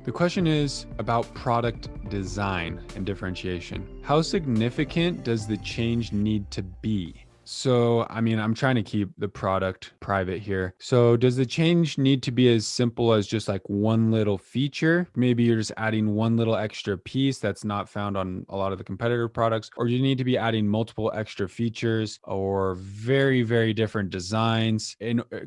The question is about product design and differentiation. How significant does the change need to be? So, I'm trying to keep the product private here. So, does the change need to be as simple as just like one little feature? Maybe you're just adding one little extra piece that's not found on a lot of the competitor products, or do you need to be adding multiple extra features or very, very different designs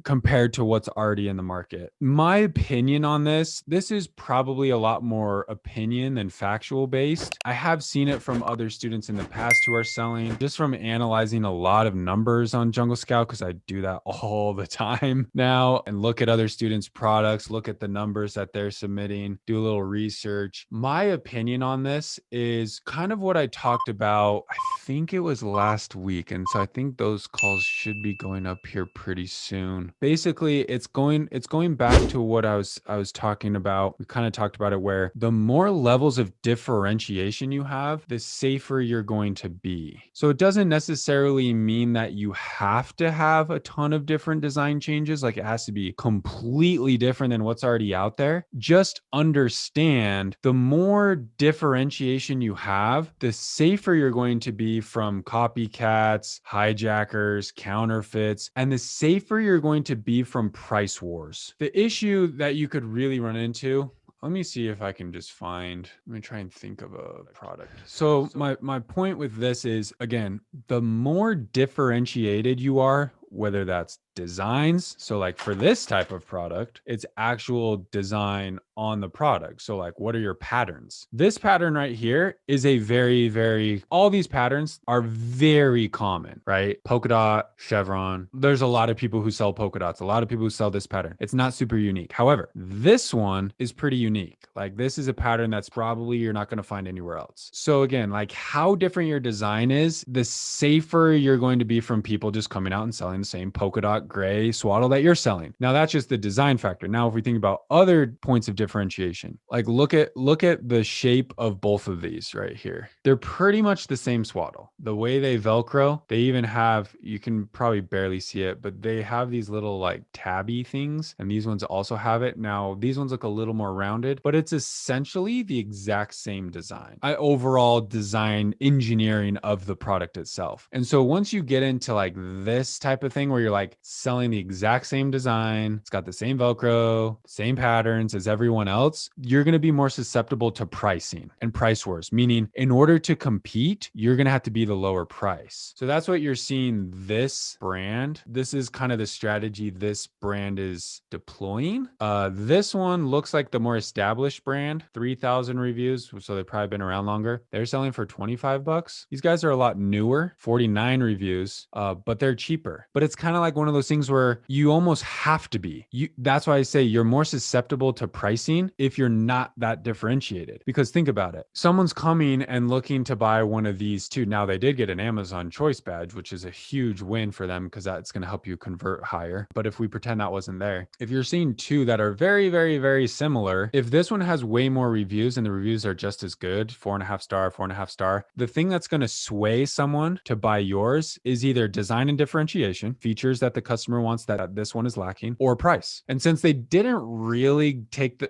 compared to what's already in the market? My opinion on this is probably a lot more opinion than factual based. I have seen it from other students in the past who are selling, just from analyzing a lot of numbers on Jungle Scout, because I do that all the time now, and look at other students' products, look at the numbers that they're submitting, do a little research. My opinion on this is kind of what I talked about, I think it was last week. And so I think those calls should be going up here pretty soon. Basically, it's going back to what I was talking about. We kind of talked about it, where the more levels of differentiation you have, the safer you're going to be. So it doesn't necessarily mean that you have to have a ton of different design changes. Like, it has to be completely different than what's already out there. Just understand, the more differentiation you have, the safer you're going to be from copycats, hijackers, counterfeits, and the safer you're going to be from price wars. The issue that you could really run into, let me see if I can just let me try and think of a product. So my point with this is, again, the more differentiated you are, whether that's designs. So like for this type of product, it's actual design on the product. So like, what are your patterns? This pattern right here is a all these patterns are very common, right? Polka dot, chevron. There's a lot of people who sell polka dots, a lot of people who sell this pattern. It's not super unique. However, this one is pretty unique. Like, this is a pattern that's probably you're not going to find anywhere else. So again, like, how different your design is, the safer you're going to be from people just coming out and selling the same polka dot gray swaddle that you're selling. Now, that's just the design factor. Now, if we think about other points of differentiation, like look at the shape of both of these right here. They're pretty much the same swaddle. The way they Velcro, they even have, you can probably barely see it, but they have these little like tabby things, and these ones also have it. Now, these ones look a little more rounded, but it's essentially the exact same design. Overall design engineering of the product itself. And so once you get into like this type of thing where you're like selling the exact same design, it's got the same Velcro, same patterns as everyone else, you're going to be more susceptible to pricing and price wars, meaning in order to compete, you're going to have to be the lower price. So that's what you're seeing this brand. This is kind of the strategy this brand is deploying. This one looks like the more established brand, 3,000 reviews. So they've probably been around longer. They're selling for $25. These guys are a lot newer, 49 reviews, but they're cheaper. But it's kind of like one of those things where you almost have to be. That's why I say you're more susceptible to pricing if you're not that differentiated. Because think about it. Someone's coming and looking to buy one of these too. Now, they did get an Amazon Choice badge, which is a huge win for them because that's going to help you convert higher. But if we pretend that wasn't there, if you're seeing two that are very, very, very similar, if this one has way more reviews and the reviews are just as good, 4.5 star, 4.5 star, the thing that's going to sway someone to buy yours is either design and differentiation, features that the customer wants that this one is lacking, or price. And since they didn't really take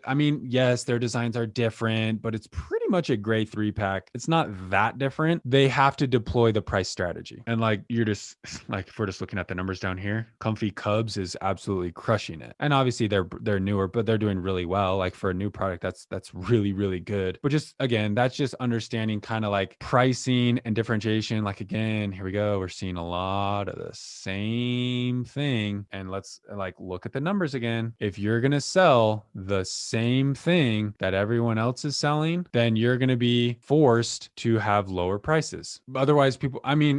yes, their designs are different, but it's pretty much a gray 3-pack. It's not that different. They have to deploy the price strategy. And like, you're just like, if we're just looking at the numbers down here, Comfy Cubs is absolutely crushing it. And obviously they're newer, but they're doing really well. Like, for a new product, that's really, really good. But just again, that's just understanding kind of like pricing and differentiation. Like, again, here we go. We're seeing a lot of the same thing. And let's like look at the numbers again. If you're going to sell the same thing that everyone else is selling, then you're going to be forced to have lower prices. Otherwise,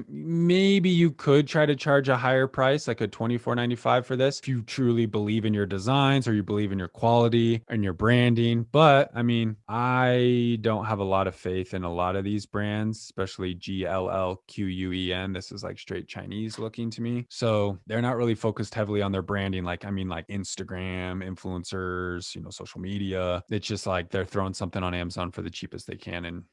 maybe you could try to charge a higher price, like a $24.95 for this, if you truly believe in your designs or you believe in your quality and your branding. But I don't have a lot of faith in a lot of these brands, especially GLLQUEN. This is like straight Chinese looking to me. So they're not really focused heavily on their branding. Like Instagram, influencers, social media. It's just like they're throwing something on Amazon for the cheapest they can and,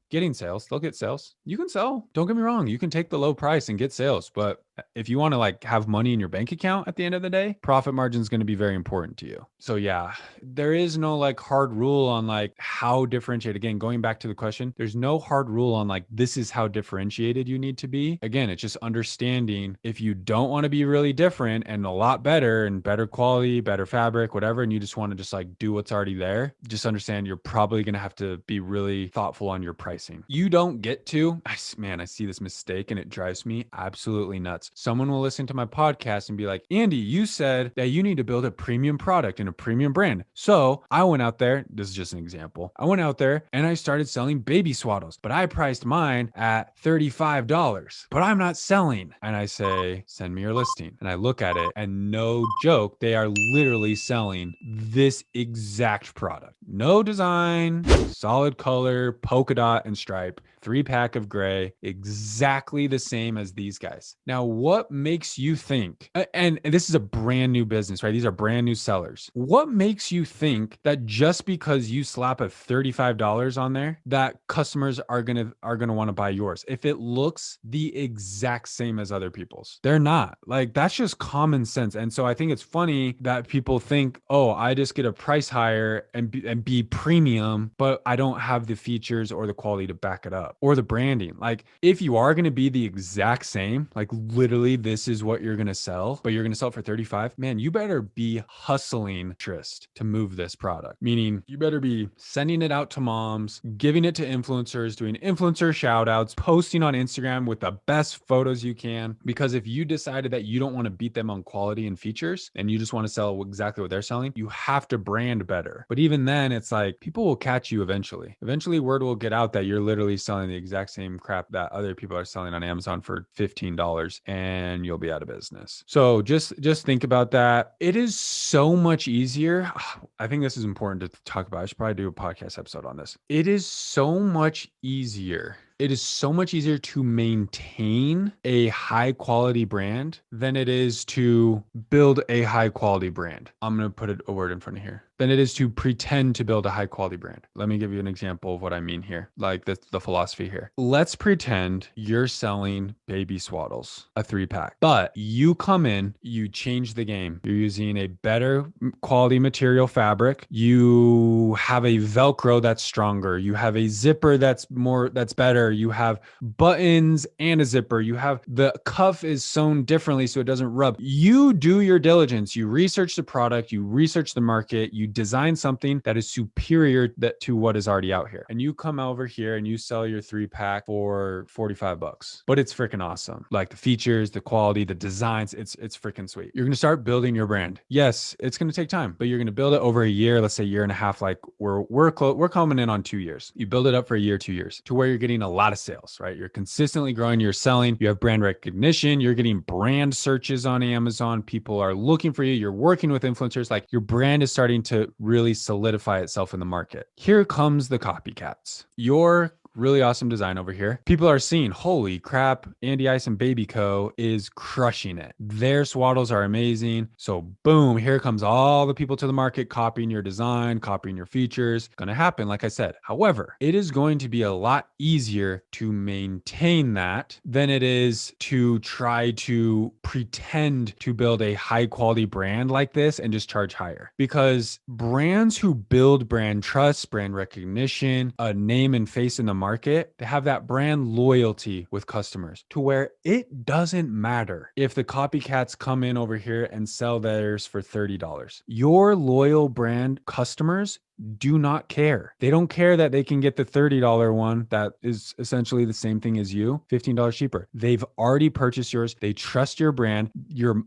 getting sales. They'll get sales. You can sell. Don't get me wrong. You can take the low price and get sales, but if you want to like have money in your bank account at the end of the day, profit margin is going to be very important to you. So yeah, there is no like hard rule on like how differentiate. Again, going back to the question, there's no hard rule on like this is how differentiated you need to be. Again, it's just understanding if you don't want to be really different and a lot better and better quality, better fabric, whatever, and you just want to just like do what's already there, just understand you're probably going to have to be really thoughtful on your pricing. You don't get to, man, I see this mistake and it drives me absolutely nuts. Someone will listen to my podcast and be like, Andy, you said that you need to build a premium product and a premium brand. So I went out there, this is just an example. I went out there and I started selling baby swaddles, but I priced mine at $35, but I'm not selling. And I say, send me your listing. And I look at it and no joke, they are literally selling this exact product. No design, solid color, polka dot and stripe, 3-pack of gray, exactly the same as these guys. Now, what makes you think, and this is a brand new business, right? These are brand new sellers. What makes you think that just because you slap a $35 on there, that customers are gonna want to buy yours? If it looks the exact same as other people's, they're not. Like, that's just common sense. And so I think it's funny that people think, oh, I just get a price higher and be premium, but I don't have the features or the quality to back it up or the branding. Like, if you are going to be the exact same, like literally this is what you're going to sell, but you're going to sell it for 35, man, you better be hustling interest to move this product. Meaning you better be sending it out to moms, giving it to influencers, doing influencer shout outs, posting on Instagram with the best photos you can. Because if you decided that you don't want to beat them on quality and features and you just want to sell exactly what they're selling, you have to brand better. But even then, it's like people will catch you eventually. Eventually, word will get out that you're literally selling the exact same crap that other people are selling on Amazon for $15 and you'll be out of business. So just think about that. It is so much easier. I think this is important to talk about. I should probably do a podcast episode on this. It is so much easier. It is so much easier to maintain a high quality brand than it is to build a high quality brand. I'm going to put a word in front of here. Than it is to pretend to build a high quality brand. Let me give you an example of what I mean here, like the philosophy here. Let's pretend you're selling baby swaddles, a 3-pack, but you come in, you change the game. You're using a better quality material fabric. You have a Velcro that's stronger. You have a zipper that's better. You have buttons and a zipper. You have the cuff is sewn differently so it doesn't rub. You do your diligence. You research the product, you research the market, you design something that is superior to what is already out here. And you come over here and you sell your 3-pack for $45, but it's freaking awesome. Like the features, the quality, the designs, it's freaking sweet. You're going to start building your brand. Yes, it's going to take time, but you're going to build it over a year, let's say year and a half. Like we're coming in on 2 years. You build it up for a year, 2 years to where you're getting a lot of sales, right? You're consistently growing, you're selling, you have brand recognition, you're getting brand searches on Amazon. People are looking for you. You're working with influencers. Like your brand is starting to really solidify itself in the market. Here comes the copycats. Your really awesome design over here. People are seeing, holy crap, Andy Isom Baby Co. is crushing it. Their swaddles are amazing. So boom, here comes all the people to the market copying your design, copying your features. Gonna happen, like I said. However, it is going to be a lot easier to maintain that than it is to try to pretend to build a high quality brand like this and just charge higher. Because brands who build brand trust, brand recognition, a name and face in the market, they have that brand loyalty with customers to where it doesn't matter if the copycats come in over here and sell theirs for $30. Your loyal brand customers do not care. They don't care that they can get the $30 one that is essentially the same thing as you, $15 cheaper. They've already purchased yours. They trust your brand.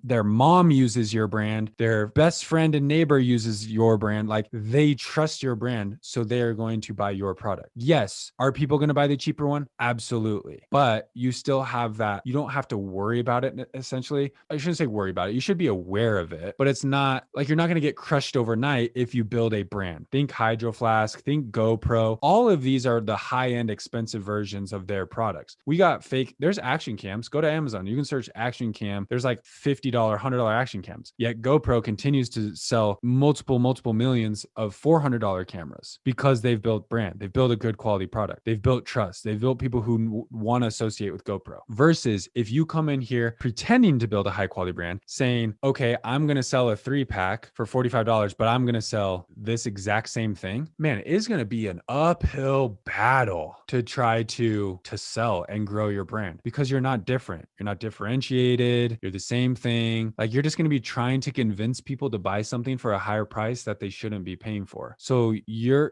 Their mom uses your brand. Their best friend and neighbor uses your brand. Like they trust your brand, so they are going to buy your product. Yes, are people going to buy the cheaper one? Absolutely. But you still have that. You don't have to worry about it, essentially. I shouldn't say worry about it. You should be aware of it, but it's not like you're not going to get crushed overnight if you build a brand. Think think Hydro Flask, think GoPro. All of these are the high-end expensive versions of their products. We got there's action cams. Go to Amazon. You can search action cam. There's like $50, $100 action cams. Yet GoPro continues to sell multiple millions of $400 cameras because they've built brand. They've built a good quality product. They've built trust. They've built people who want to associate with GoPro. Versus if you come in here pretending to build a high quality brand, saying, okay, I'm going to sell a 3-pack for $45, but I'm going to sell this exact same thing. Man, it is going to be an uphill battle to try to sell and grow your brand because you're not different. You're not differentiated. You're the same thing. Like you're just going to be trying to convince people to buy something for a higher price that they shouldn't be paying for. So you're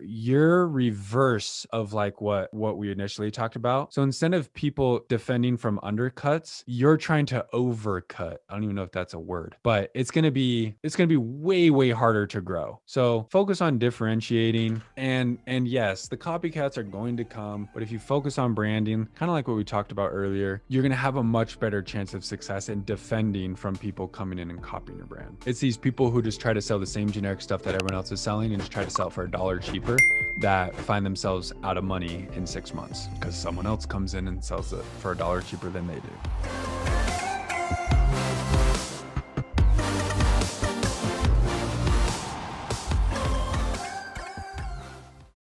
reverse of like what we initially talked about. So instead of people defending from undercuts, you're trying to overcut. I don't even know if that's a word, but it's going to be way harder to grow. So focus on differentiating, and yes, the copycats are going to come, but if you focus on branding, kind of like what we talked about earlier, you're going to have a much better chance of success in defending from people coming in and copying your brand. It's these people who just try to sell the same generic stuff that everyone else is selling and just try to sell it for $1 cheaper that find themselves out of money in 6 months because someone else comes in and sells it for $1 cheaper than they do.